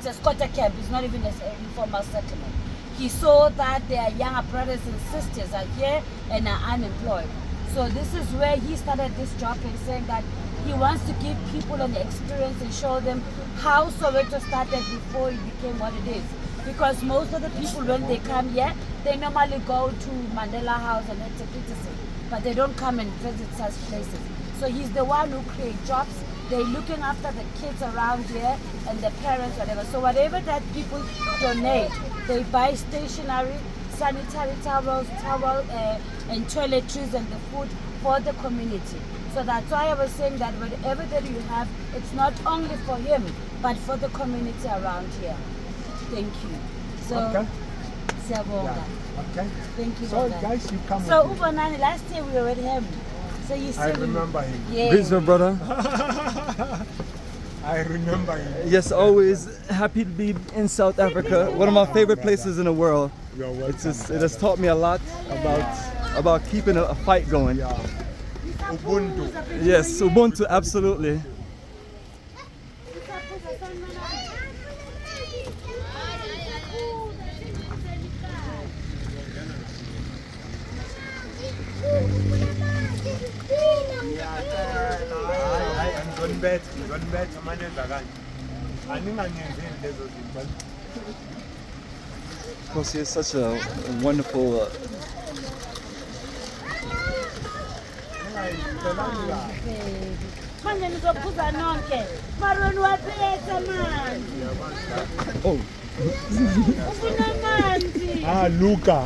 It's a squatter camp. It's not even an informal settlement. He saw that their younger brothers and sisters are here and are unemployed. So this is where he started this job and saying that he wants to give people an experience and show them how Soweto started before it became what it is. Because most of the people, when they come here, they normally go to Mandela House and enter Peterson, but they don't come and visit such places. So he's the one who creates jobs. They're looking after the kids around here and the parents, whatever. So whatever that people donate, they buy stationery, sanitary towels, and toiletries and the food for the community. So that's why I was saying that whatever that you have, it's not only for him, but for the community around here. Thank you. So, okay. Yeah. Okay. Thank you. So guys, you come. So Ubonani, last year we were with him. So you see. I remember him. Yeah. Greetings, my brother. I remember him. Yes, always happy to be in South Africa. One of my favorite places in the world. You're welcome. It has taught me a lot about keeping a fight going. Yeah. Ubuntu. Yes, Ubuntu, absolutely. Of course, he is such a wonderful oh. Luca.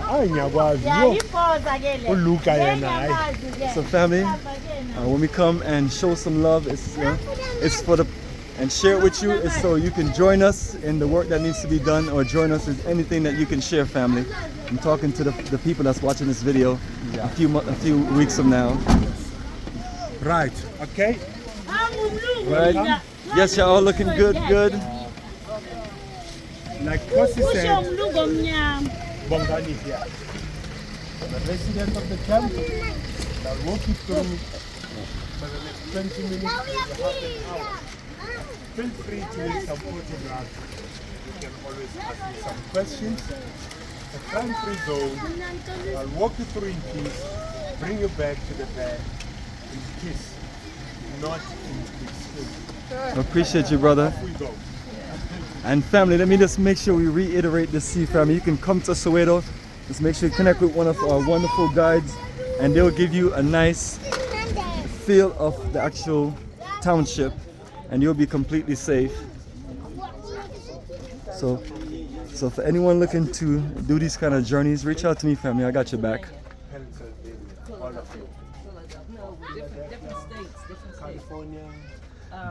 Luca. So family, when we come and show some love, it's for the and share it with you. It's so you can join us in the work that needs to be done, or join us in anything that you can share, family. I'm talking to the people that's watching this video a few weeks from now. Right. Okay. Right. Yes, y'all looking good. Like Kosi said, Bongani here. The resident of the camp, I'll walk you through for the next 20 minutes, half an hour. Feel free to make some photographs. You can always ask me some questions. A crime-free zone. I'll walk you through in peace, bring you back to the bed in peace, not in peace. I appreciate you, brother. Off we go. And family, let me just make sure we reiterate this. See, family, you can come to Soweto. Just make sure you connect with one of our wonderful guides, and they'll give you a nice feel of the actual township, and you'll be completely safe. So for anyone looking to do these kind of journeys, reach out to me, family. I got your back. California,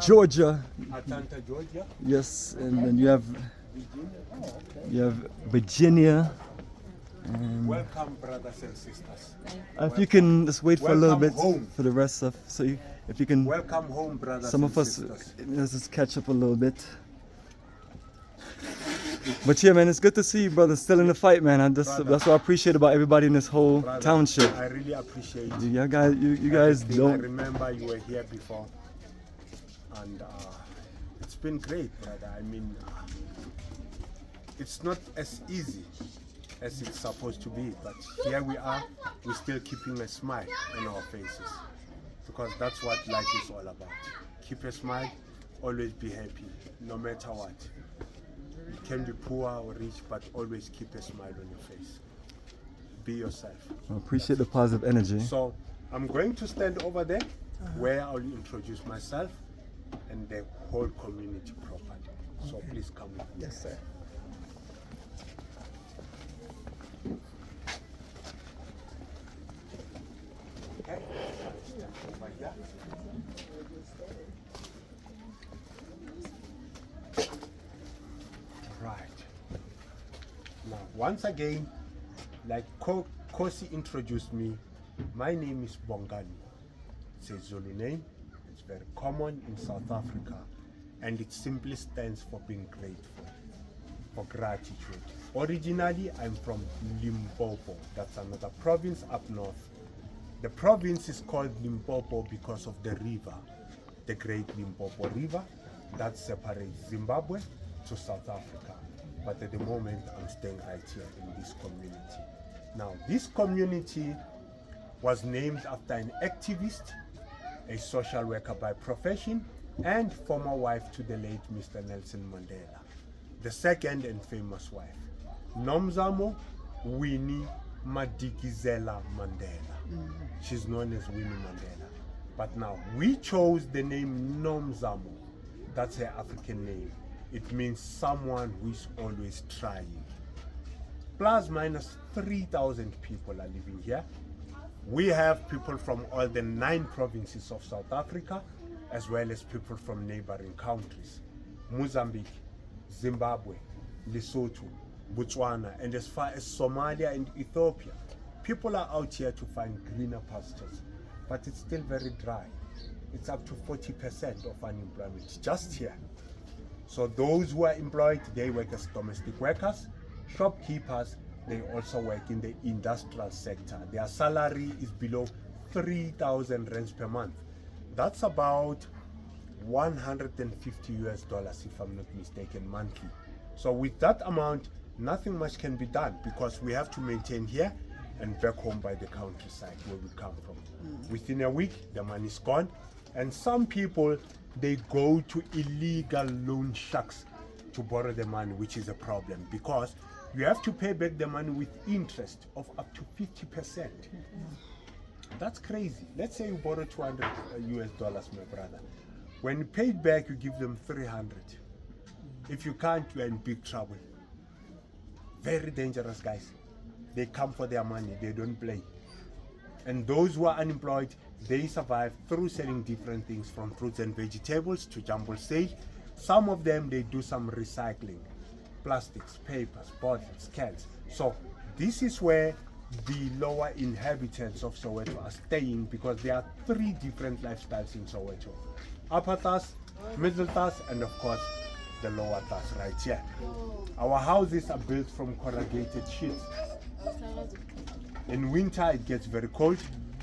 Georgia. Atlanta, Georgia. Yes, and then you have Virginia. And welcome, brothers and sisters. if you can just wait for a little bit home. for the rest of, if you can. Welcome home, brothers. Some and of us, sisters. let's just catch up a little bit. But yeah, man, it's good to see you, brother, still in the fight, man. That's what I appreciate about everybody in this whole township. I really appreciate you. Yeah, guys, you guys I don't. remember you were here before, and it's been great, brother. I mean, it's not as easy as it's supposed to be, but here we are. We're still keeping a smile on our faces, because that's what life is all about. Keep a smile, always be happy, no matter what. You can be poor or rich, but always keep a smile on your face. Be yourself. I appreciate the positive energy. So I'm going to stand over there where I'll introduce myself and the whole community properly. So please come with me. Yes, sir. Okay. Over here. Right. Now, once again, like Kosi introduced me, my name is Bongani. It's a Zulu name. It's very common in South Africa, and it simply stands for being grateful, for gratitude. Originally, I'm from Limpopo. That's another province up north. The province is called Limpopo because of the river, the Great Limpopo River, that separates Zimbabwe to South Africa. But at the moment, I'm staying right here in this community. Now, this community was named after an activist, a social worker by profession, and former wife to the late Mr. Nelson Mandela, the second and famous wife, Nomzamo Winnie Madikizela Mandela. She's known as Winnie Mandela. But now, we chose the name Nomzamo. That's her African name. It means someone who is always trying. Plus minus 3,000 people are living here. We have people from all the 9 provinces of South Africa, as well as people from neighboring countries. Mozambique, Zimbabwe, Lesotho, Botswana, and as far as Somalia and Ethiopia. People are out here to find greener pastures, but it's still very dry. It's up to 40% of unemployment just here. So those who are employed, they work as domestic workers, shopkeepers, they also work in the industrial sector. Their salary is below 3,000 rands per month. That's about $150 if I'm not mistaken, monthly. So with that amount, nothing much can be done because we have to maintain here and back home by the countryside where we come from. Within a week, the money's gone. And some people, they go to illegal loan sharks to borrow the money, which is a problem because you have to pay back the money with interest of up to 50%. That's crazy. Let's say you borrow $200 US, my brother. When you pay it back, you give them 300. If you can't, you're in big trouble. Very dangerous, guys. They come for their money, they don't play. And those who are unemployed, they survive through selling different things from fruits and vegetables to jumble sale. Some of them, they do some recycling. Plastics, papers, bottles, cans. So this is where the lower inhabitants of Soweto are staying because there are 3 different lifestyles in Soweto. Upper class, middle class, and of course, the lower class right here. Our houses are built from corrugated sheets. In winter, it gets very cold.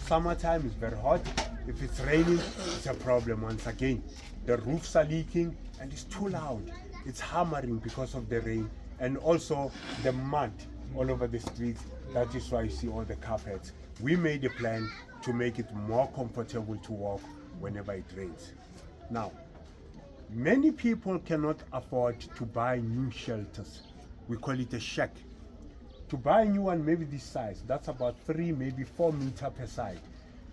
Summertime is very hot. If it's raining, it's a problem once again. The roofs are leaking and it's too loud. It's hammering because of the rain and also the mud all over the streets. That is why you see all the carpets. We made a plan to make it more comfortable to walk whenever it rains. Now, many people cannot afford to buy new shelters. We call it a shack. To buy a new one, maybe this size, that's about 3, maybe 4 meters per side.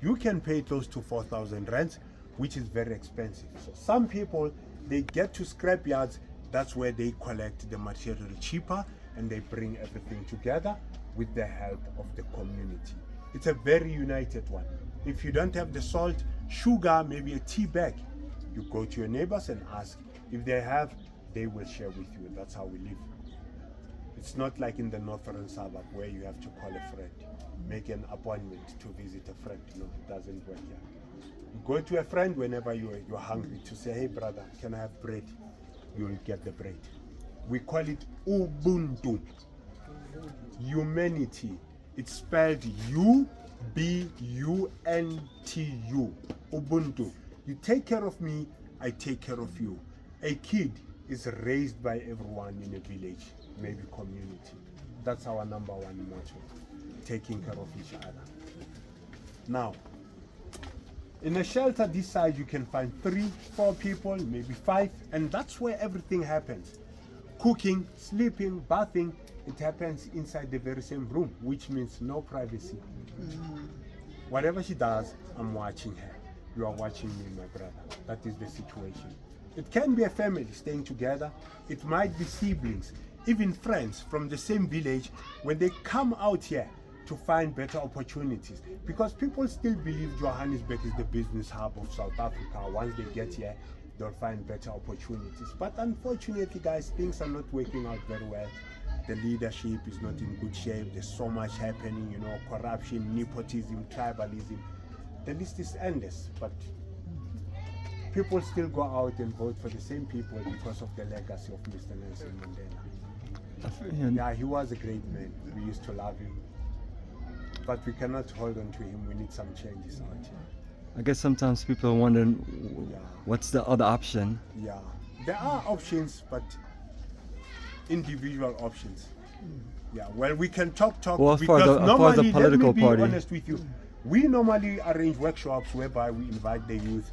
You can pay close to 4,000 rands, which is very expensive. So some people, they get to scrap yards. That's where they collect the material cheaper and they bring everything together with the help of the community. It's a very united one. If you don't have the salt, sugar, maybe a tea bag, you go to your neighbors and ask. If they have, they will share with you. That's how we live. It's not like in the northern suburb where you have to call a friend, make an appointment to visit a friend. No, it doesn't work here. You go to a friend whenever you're hungry to say, hey brother, can I have bread? You'll get the bread. We call it Ubuntu. Humanity. It's spelled U-B-U-N-T-U. Ubuntu. You take care of me, I take care of you. A kid is raised by everyone in a village, maybe community. That's our number 1 motto, taking care of each other. Now, in a shelter this size, you can find 3, 4 people, maybe 5, and that's where everything happens. Cooking, sleeping, bathing, it happens inside the very same room, which means no privacy. Whatever she does, I'm watching her. You are watching me, my brother. That is the situation. It can be a family staying together. It might be siblings, even friends from the same village when they come out here to find better opportunities. Because people still believe Johannesburg is the business hub of South Africa. Once they get here, they'll find better opportunities. But unfortunately, guys, things are not working out very well. The leadership is not in good shape. There's so much happening, you know, corruption, nepotism, tribalism. The list is endless, but people still go out and vote for the same people because of the legacy of Mr. Nelson Mandela. Yeah, he was a great man. We used to love him. But we cannot hold on to him. We need some changes out here. I guess sometimes people are wondering, what's the other option? Yeah, there are options, but individual options. Yeah, well, we can talk Well, because as far as normally, a political let me be party. honest with you, we normally arrange workshops whereby we invite the youth,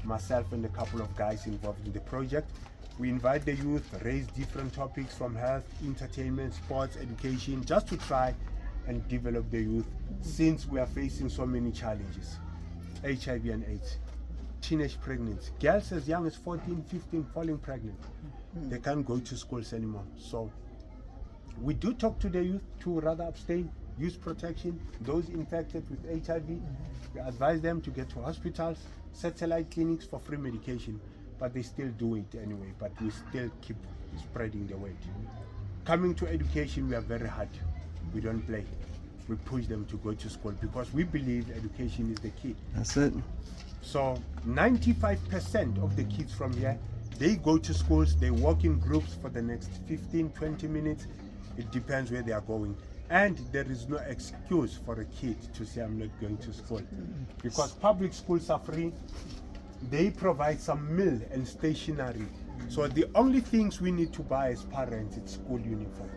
myself and a couple of guys involved in the project. We invite the youth, raise different topics from health, entertainment, sports, education, just to try and develop the youth, since we are facing so many challenges. HIV and AIDS, teenage pregnancy, girls as young as 14, 15 falling pregnant. They can't go to schools anymore. So we do talk to the youth to rather abstain, use protection. Those infected with HIV, we advise them to get to hospitals, satellite clinics for free medication, but they still do it anyway, but we still keep spreading the word. Coming to education, we are very hard. We don't play. We push them to go to school because we believe education is the key. That's it. So 95% of the kids from here, they go to schools, they walk in groups for the next 15, 20 minutes. It depends where they are going. And there is no excuse for a kid to say, I'm not going to school. Because public schools are free. They provide some meal and stationery. So the only things we need to buy as parents is school uniform.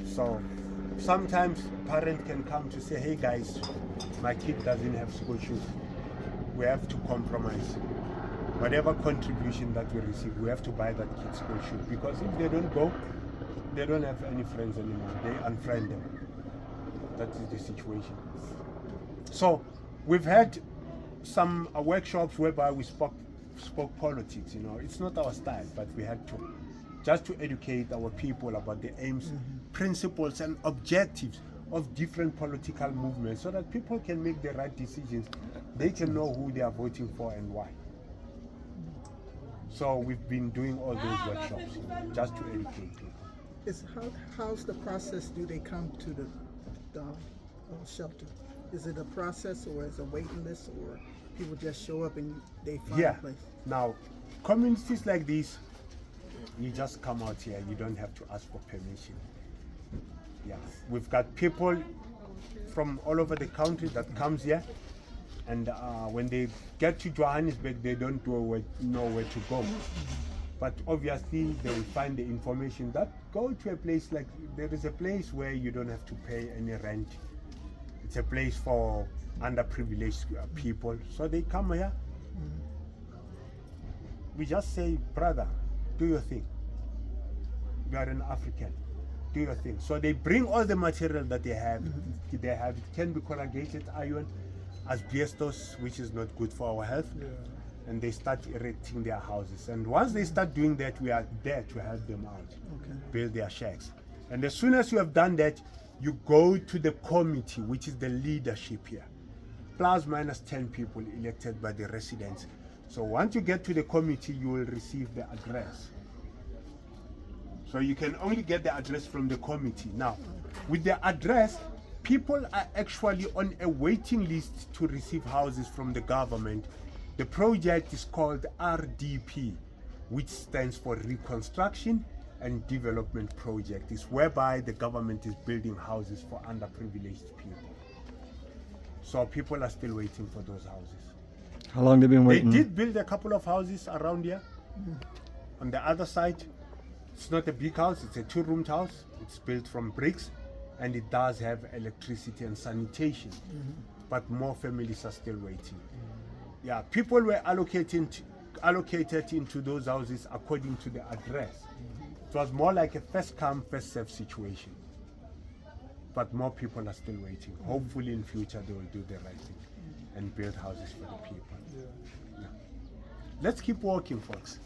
So sometimes a parent can come to say, hey guys, my kid doesn't have school shoes. We have to compromise. Whatever contribution that we receive, we have to buy that kid school shoes. Because if they don't go, they don't have any friends anymore. They unfriend them. That is the situation. So we've had some workshops whereby we spoke politics. It's not our style, but we had to, just to educate our people about the aims, principles, and objectives of different political movements, so that people can make the right decisions. They can know who they are voting for and why. So we've been doing all those workshops just to educate people. How's the process? Do they come to the shelter? Is it a process, or is it a waiting list, or people just show up and they find a place? Now, communities like this, you just come out here. You don't have to ask for permission. Yeah, we've got people from all over the country that comes here, and when they get to Johannesburg, they don't know where to go. But obviously, they will find the information that go to a place like, there is a place where you don't have to pay any rent. It's a place for underprivileged people. So they come here. We just say, brother, do your thing. You are an African. Do your thing. So they bring all the material that they have. It can be corrugated iron, asbestos, which is not good for our health. Yeah. And they start erecting their houses. And once they start doing that, we are there to help them out, build their shacks. And as soon as you have done that, you go to the committee, which is the leadership here, plus minus 10 people elected by the residents. So once you get to the committee, you will receive the address. So you can only get the address from the committee. Now, with the address, people are actually on a waiting list to receive houses from the government. The project is called RDP, which stands for Reconstruction and Development Project. It's whereby the government is building houses for underprivileged people. So people are still waiting for those houses. How long have they been waiting? They did build a couple of houses around here. On the other side, it's not a big house, it's a two-roomed house. It's built from bricks, and it does have electricity and sanitation. But more families are still waiting. Yeah, people were allocated into those houses according to the address. It was more like a first come, first serve situation. But more people are still waiting. Hopefully in future they will do the right thing and build houses for the people. Yeah. Let's keep working, folks.